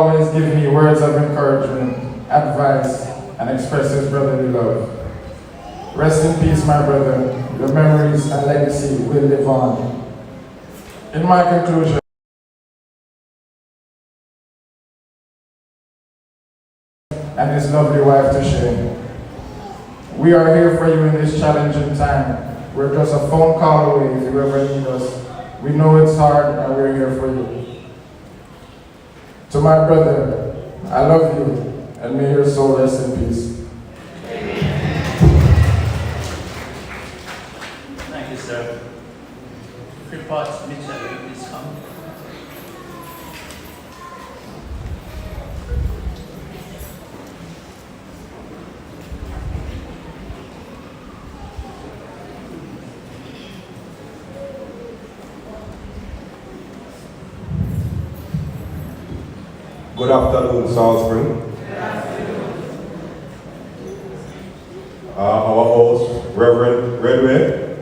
Always give me words of encouragement, advice, and express his brotherly love. Rest in peace, my brother. Your memories and legacy will live on. In my conclusion, and his lovely wife Touché, we are here for you in this challenging time. We're just a phone call away if you ever need us. We know it's hard and we're here for you. To my brother, I love you and may your soul rest in peace. Thank you, sir. Reports, Mitchell, will you please come? Good afternoon, Salt Spring. Good afternoon. Our host, Reverend Redway.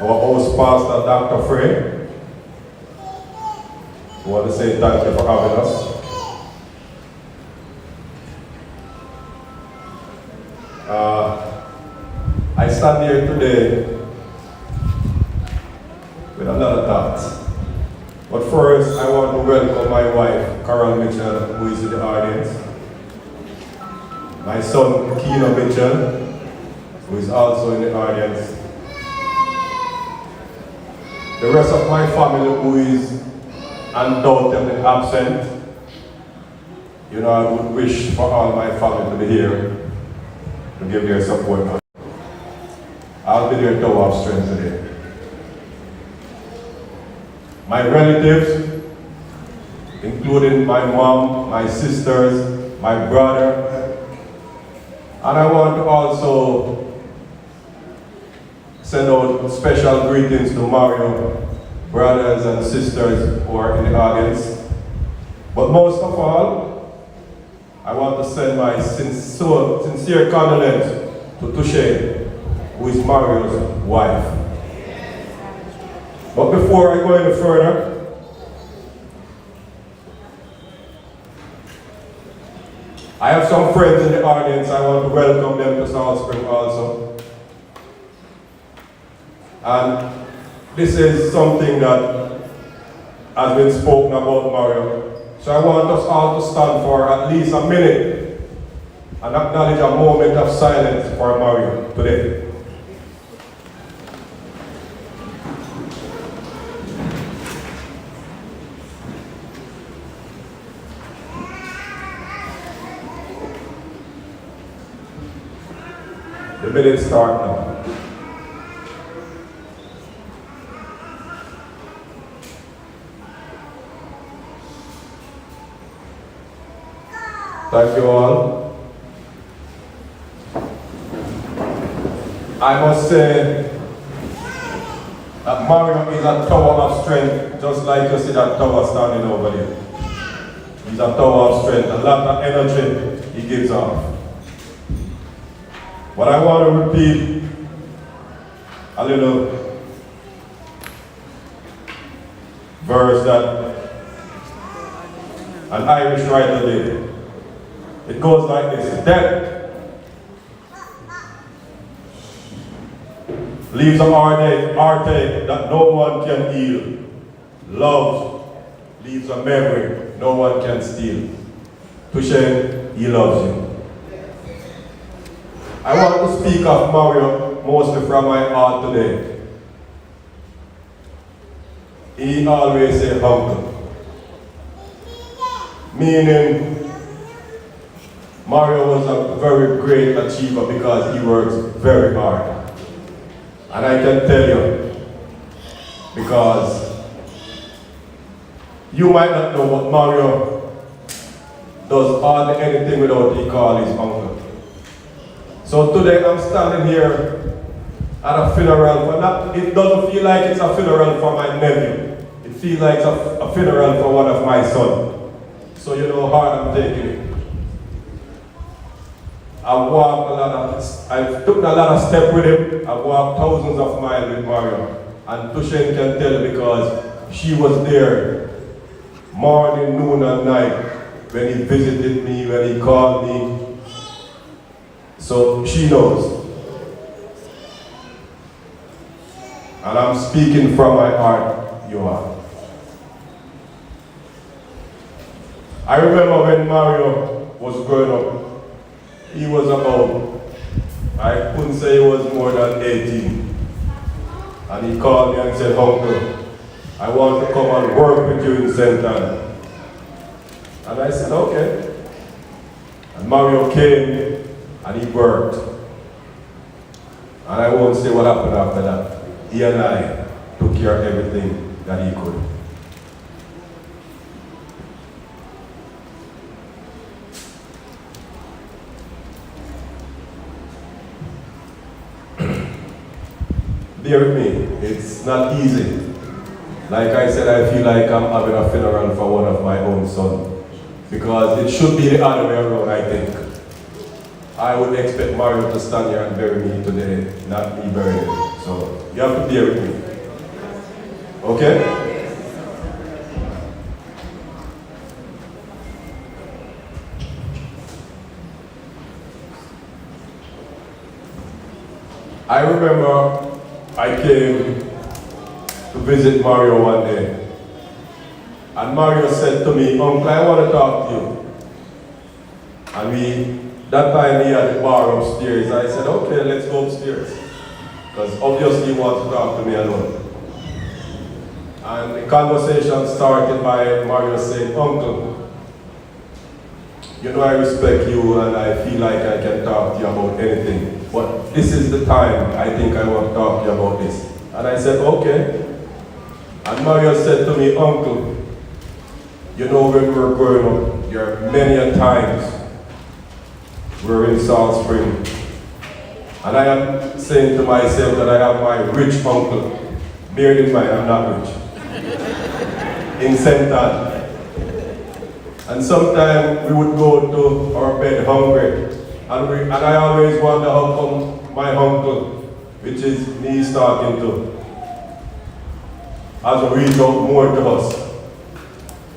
Our host, Pastor Dr. Frey. I want to say thank you for having us. I stand here today with a lot of thoughts. But first, I want to welcome my wife, Carol Mitchell, who is in the audience. My son, Keno Mitchell, who is also in the audience. The rest of my family who is undoubtedly absent. You know, I would wish for all my family to be here to give their support. I'll be their tower of strength today. My relatives, including my mom, my sisters, my brother, and I want to also send out special greetings to Mario, brothers and sisters who are in the audience. But most of all, I want to send my sincere condolence to Touché, who is Mario's wife. But before I go any further, I have some friends in the audience. I want to welcome them to Salt Spring also. And this is something that has been spoken about Mario. So I want us all to stand for at least a minute and acknowledge a moment of silence for Mario today. The minutes start now. Thank you all. I must say that Mario is a tower of strength, just like you see that tower standing over there. He's a tower of strength, a lot of energy he gives off. But I want to repeat a little verse that an Irish writer did. It goes like this: death leaves a heartache that no one can heal. Love leaves a memory no one can steal. Touché, he loves you. I want to speak of Mario mostly from my heart today. He always say uncle. Meaning, Mario was a very great achiever because he works very hard. And I can tell you, because you might not know, but Mario does hardly anything without he call his uncle. So today I'm standing here at a funeral for not, it doesn't feel like it's a funeral for my nephew. It feels like it's a funeral for one of my sons. So you know how hard I'm taking it. I took a lot of steps with him. I walked thousands of miles with Mario. And Touché can tell because she was there morning, noon, and night when he visited me, when he called me. So she knows. And I'm speaking from my heart, you are. I remember when Mario was growing up, he was about, I couldn't say he was more than 18. And he called me and said, "Uncle, I want to come and work with you in St. Anne." And I said, "Okay." And Mario came and he worked. And I won't say what happened after that. He and I took care of everything that he could. Bear with me, it's not easy. Like I said, I feel like I'm having a funeral for one of my own sons. Because it should be the other way around, I think. I would expect Mario to stand here and bury me today, not me bury him. So you have to bear with me. Okay? I remember I came to visit Mario one day. And Mario said to me, "Uncle, I want to talk to you." And that time he had the bar upstairs. I said, "Okay, let's go upstairs." Because obviously he wants to talk to me alone. And the conversation started by Mario saying, "Uncle, you know I respect you and I feel like I can talk to you about anything. But this is the time I think I want to talk to you about this." And I said, "Okay." And Mario said to me, "Uncle, you know when we were growing up, there are many a times we were in Salt Spring. And I am saying to myself that I have my rich uncle. Bear in mind, I'm not rich. In St. Anne. And sometimes we would go to our bed hungry. And I always wonder how come my uncle, which is me talking to, has reached out more to us."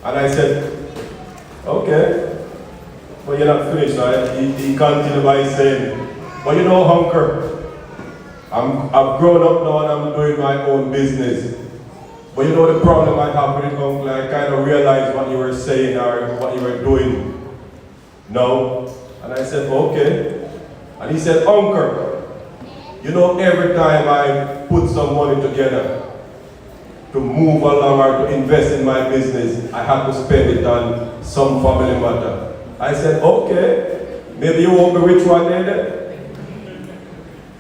And I said, "Okay, but you're not finished." Right? He continued by saying, "But you know, Hunker, I've grown up now and I'm doing my own business. But you know the problem I have with it, Uncle, I kind of realized what you were saying or what you were doing. No?" And I said, "Okay." And he said, "Uncle, you know every time I put some money together to move along or to invest in my business, I have to spend it on some family matter." I said, "Okay, maybe you won't be rich one day then."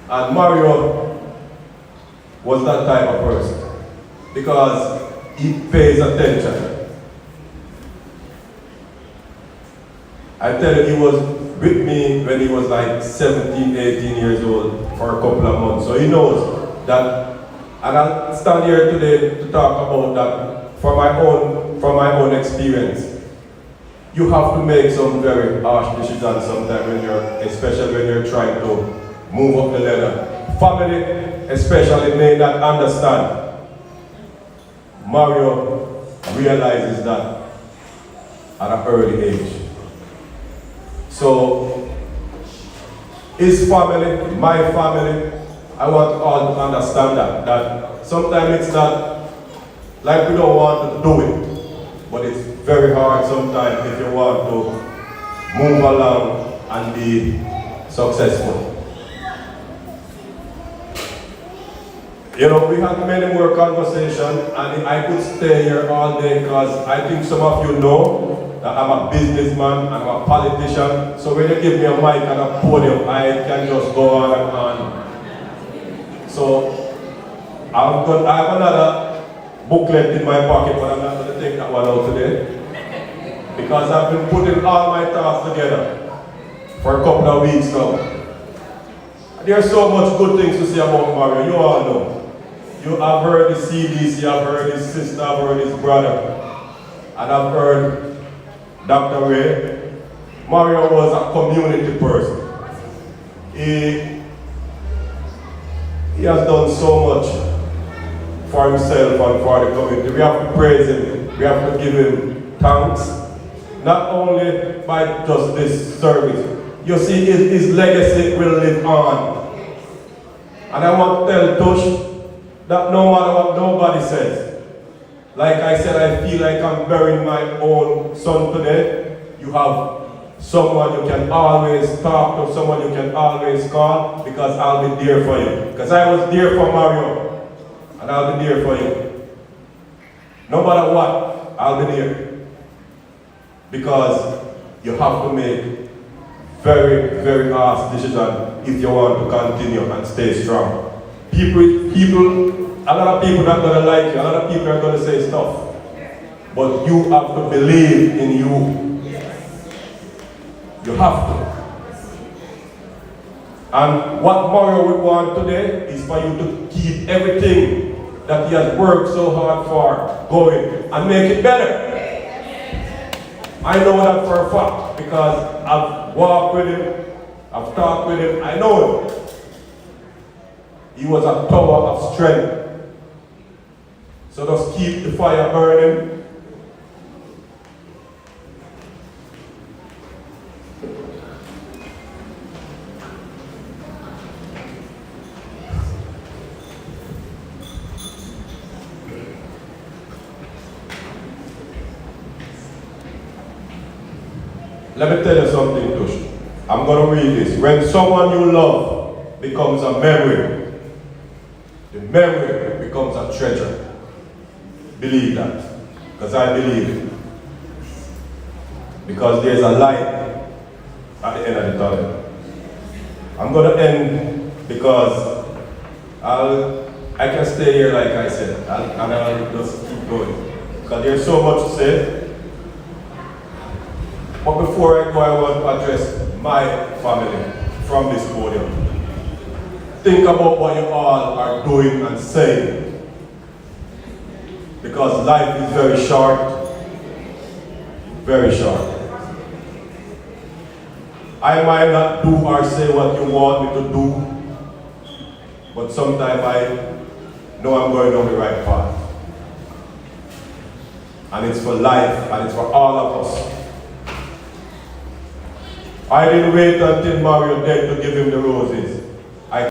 And Mario was that type of person because he pays attention. I tell you, he was with me when he was like 17, 18 years old for a couple of months. So he knows that, and I'll stand here today to talk about that from my own experience. You have to make some very harsh decisions sometimes especially when you're trying to move up the ladder. Family especially may not understand. Mario realizes that at an early age. So his family, my family, I want all to understand that sometimes it's not like we don't want to do it, but it's very hard sometimes if you want to move along and be successful. You know, we had many more conversations and I could stay here all day because I think some of you know that I'm a businessman, I'm a politician, so when you give me a mic and a podium, I can just go on and on. So I have another booklet in my pocket, but I'm not going to take that one out today because I've been putting all my thoughts together for a couple of weeks now. There's so much good things to say about Mario, you all know. You have heard his CDs, you have heard his sister, I've heard his brother, and I've heard Dr. Ray. Mario was a community person. He has done so much for himself and for the community. We have to praise him. We have to give him thanks, not only by just this service. You see, his legacy will live on. And I want to tell Tush that no matter what nobody says, like I said, I feel like I'm burying my own son today. You have someone you can always talk to, someone you can always call, because I'll be there for you. Because I was there for Mario, and I'll be there for you. No matter what, I'll be there. Because you have to make very, very harsh decision if you want to continue and stay strong. A lot of people are not going to like you, a lot of people are going to say stuff. But you have to believe in you. You have to. And what Mario would want today is for you to keep everything that he has worked so hard for going and make it better. I know that for a fact because I've walked with him, I've talked with him, I know him. He was a tower of strength. So just keep the fire burning. Let me tell you something, Tush. I'm going to read this. When someone you love becomes a memory, the memory becomes a treasure. Believe that. Because I believe it. Because there's a light at the end of the tunnel. I'm going to end because I can stay here like I said. And I'll just keep going. Because there's so much to say. But before I go, I want to address my family from this podium. Think about what you all are doing and saying. Because life is very short. Very short. I might not do or say what you want me to do, but sometimes I know I'm going on the right path. And it's for life, and it's for all of us. I didn't wait until Mario died to give him the roses.